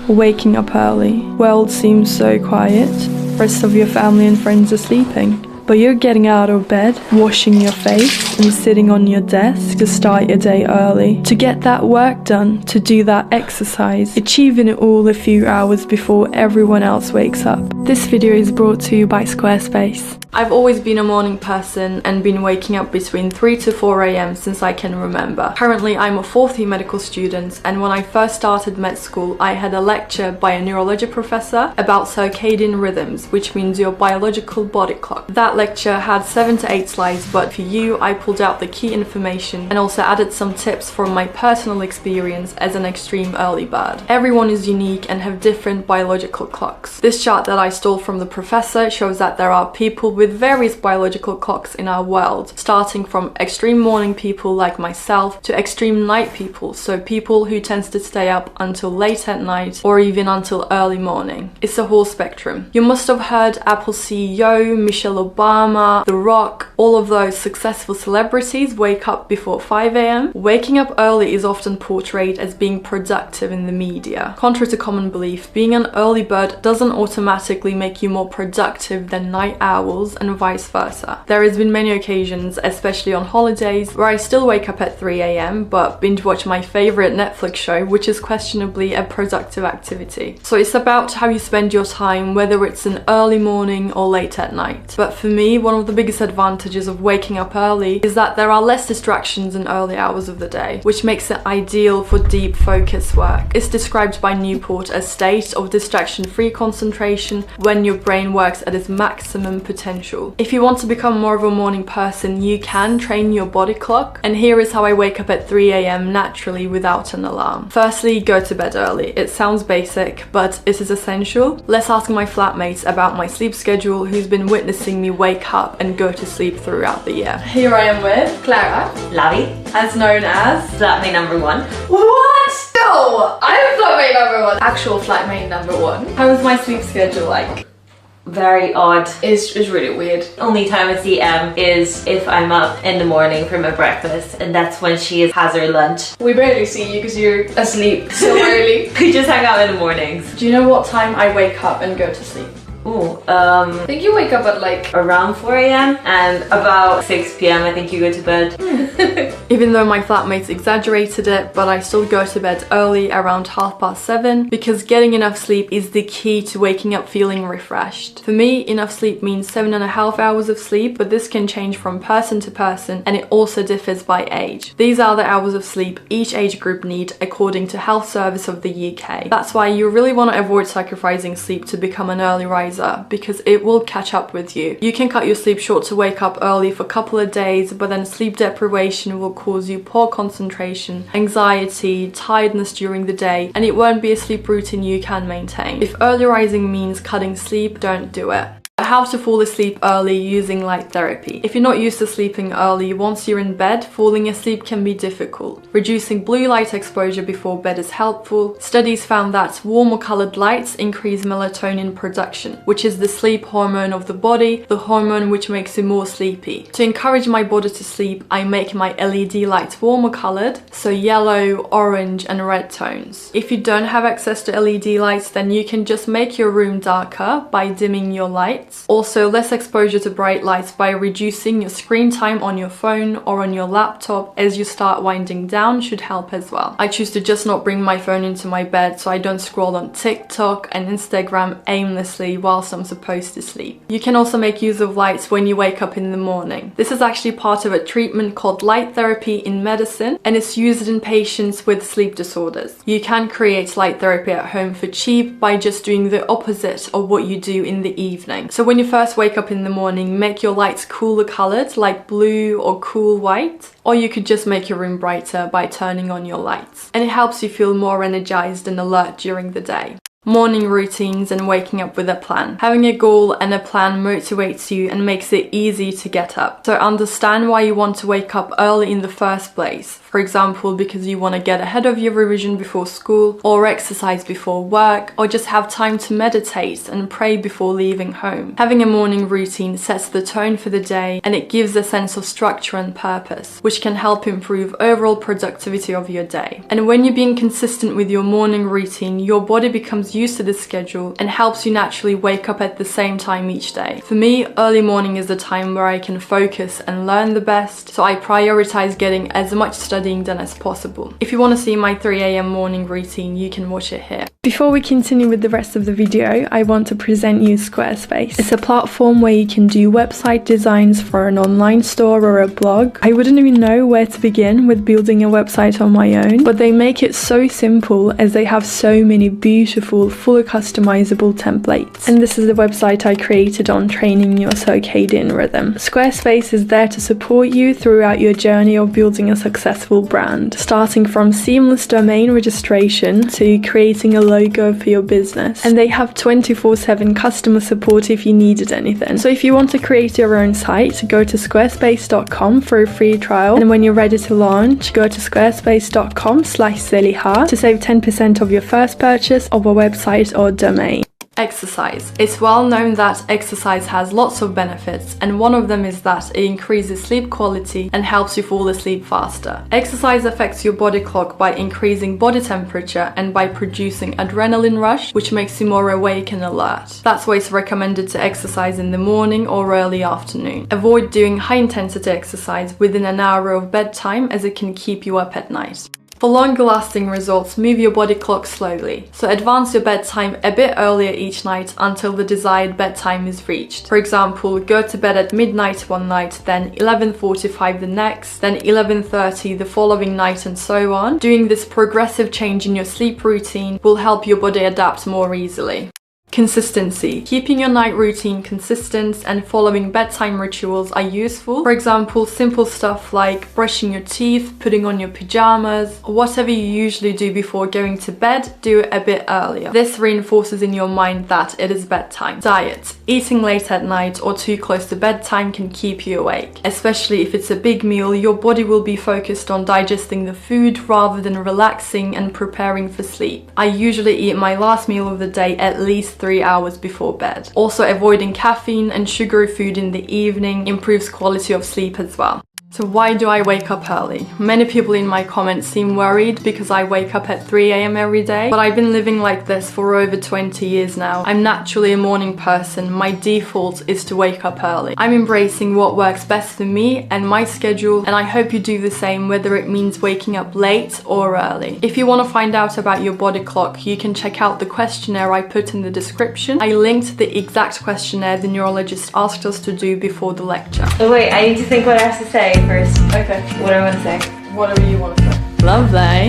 Waking up early. World seems so quiet. Rest of your family and friends are sleeping. But you're getting out of bed, washing your face, and sitting on your desk to start your day early. To get that work done, to do that exercise, achieving it all a few hours before everyone else wakes up. This video is brought to you by Squarespace. I've always been a morning person and been waking up between 3 to 4 a.m. since I can remember. Currently, I'm a fourth year medical student, and when I first started med school, I had a lecture by a neurology professor about circadian rhythms, which means your biological body clock. That lecture had 7 to 8 slides, but for you, I pulled out the key information and also added some tips from my personal experience as an extreme early bird. Everyone is unique and have different biological clocks. This chart that I stole from the professor shows that there are people with various biological clocks in our world, starting from extreme morning people like myself to extreme night people, so people who tends to stay up until late at night or even until early morning. It's a whole spectrum. You must have heard Apple CEO, Michelle Obama, The Rock, all of those successful celebrities wake up before 5 a.m. Waking up early is often portrayed as being productive in the media. Contrary to common belief, being an early bird doesn't automatically make you more productive than night owls, and vice versa. There has been many occasions, especially on holidays, where I still wake up at 3 a.m. but binge watch my favorite Netflix show, which is questionably a productive activity. So it's about how you spend your time, whether it's an early morning or late at night. But for me, one of the biggest advantages of waking up early is that there are less distractions in early hours of the day, which makes it ideal for deep focus work. It's described by Newport as a state of distraction-free concentration when your brain works at its maximum potential. If you want to become more of a morning person, you can train your body clock, and here is how I wake up at 3 a.m. naturally without an alarm. Firstly, go to bed early. It sounds basic, but it is essential. Let's ask my flatmates about my sleep schedule, who's been witnessing me wake up and go to sleep throughout the year. Here I am with Clara, Lavi, as known as flatmate number 1. What? No! I'm flatmate number 1. Actual flatmate number 1. How is my sleep schedule like? Very odd. It's really weird. Only time I see Em is if I'm up in the morning for my breakfast, and that's when she has her lunch. We barely see you because you're asleep so early. We just hang out in the mornings. Do you know what time I wake up and go to sleep? Ooh, I think you wake up at like around 4 a.m. and about 6 p.m. I think you go to bed. Even though my flatmates exaggerated it, but I still go to bed early, around 7:30, because getting enough sleep is the key to waking up feeling refreshed. For me, enough sleep means 7.5 hours of sleep, but this can change from person to person, and it also differs by age. These are the hours of sleep each age group need according to Health Service of the UK. That's why you really want to avoid sacrificing sleep to become an early riser, because it will catch up with you. You can cut your sleep short to wake up early for a couple of days, but then sleep deprivation will cause you poor concentration, anxiety, tiredness during the day, and it won't be a sleep routine you can maintain. If early rising means cutting sleep, don't do it. How to fall asleep early using light therapy. If you're not used to sleeping early, once you're in bed, falling asleep can be difficult. Reducing blue light exposure before bed is helpful. Studies found that warmer colored lights increase melatonin production, which is the sleep hormone of the body, the hormone which makes you more sleepy. To encourage my body to sleep, I make my LED lights warmer colored, so yellow, orange and red tones. If you don't have access to LED lights, then you can just make your room darker by dimming your lights. Also, less exposure to bright lights by reducing your screen time on your phone or on your laptop as you start winding down should help as well. I choose to just not bring my phone into my bed so I don't scroll on TikTok and Instagram aimlessly whilst I'm supposed to sleep. You can also make use of lights when you wake up in the morning. This is actually part of a treatment called light therapy in medicine, and it's used in patients with sleep disorders. You can create light therapy at home for cheap by just doing the opposite of what you do in the evening. So when you first wake up in the morning, make your lights cooler colored like blue or cool white, or you could just make your room brighter by turning on your lights, and it helps you feel more energized and alert during the day. Morning routines and waking up with a plan. Having a goal and a plan motivates you and makes it easy to get up. So understand why you want to wake up early in the first place. For example, because you want to get ahead of your revision before school, or exercise before work, or just have time to meditate and pray before leaving home. Having a morning routine sets the tone for the day, and it gives a sense of structure and purpose, which can help improve overall productivity of your day. And when you're being consistent with your morning routine, your body becomes used to this schedule and helps you naturally wake up at the same time each day. For me, early morning is the time where I can focus and learn the best, so I prioritize getting as much studying done as possible. If you want to see my 3 a.m. morning routine, you can watch it here. Before we continue with the rest of the video, I want to present you Squarespace. It's a platform where you can do website designs for an online store or a blog. I wouldn't even know where to begin with building a website on my own, but they make it so simple as they have so many beautiful, fully customizable templates. And this is the website I created on training your circadian rhythm. Squarespace is there to support you throughout your journey of building a successful brand, starting from seamless domain registration to creating a logo for your business. And they have 24/7 customer support if you needed anything. So if you want to create your own site, go to squarespace.com for a free trial. And when you're ready to launch, go to squarespace.com/Zeliha to save 10% of your first purchase of a website or domain. Exercise. It's well known that exercise has lots of benefits, and one of them is that it increases sleep quality and helps you fall asleep faster. Exercise affects your body clock by increasing body temperature and by producing adrenaline rush, which makes you more awake and alert. That's why it's recommended to exercise in the morning or early afternoon. Avoid doing high intensity exercise within an hour of bedtime, as it can keep you up at night. For longer lasting results, move your body clock slowly. So advance your bedtime a bit earlier each night until the desired bedtime is reached. For example, go to bed at midnight one night, then 11:45 the next, then 11:30 the following night, and so on. Doing this progressive change in your sleep routine will help your body adapt more easily. Consistency. Keeping your night routine consistent and following bedtime rituals are useful. For example, simple stuff like brushing your teeth, putting on your pajamas, or whatever you usually do before going to bed, do it a bit earlier. This reinforces in your mind that it is bedtime. Diet. Eating late at night or too close to bedtime can keep you awake. Especially if it's a big meal, your body will be focused on digesting the food rather than relaxing and preparing for sleep. I usually eat my last meal of the day at least 3 hours before bed. Also, avoiding caffeine and sugary food in the evening improves quality of sleep as well. So why do I wake up early? Many people in my comments seem worried because I wake up at 3 a.m. every day, but I've been living like this for over 20 years now. I'm naturally a morning person. My default is to wake up early. I'm embracing what works best for me and my schedule, and I hope you do the same, whether it means waking up late or early. If you want to find out about your body clock, you can check out the questionnaire I put in the description. I linked the exact questionnaire the neurologist asked us to do before the lecture. Oh wait, I need to think what I have to say first. Okay. What do I want to say? Whatever you want to say. Lovely.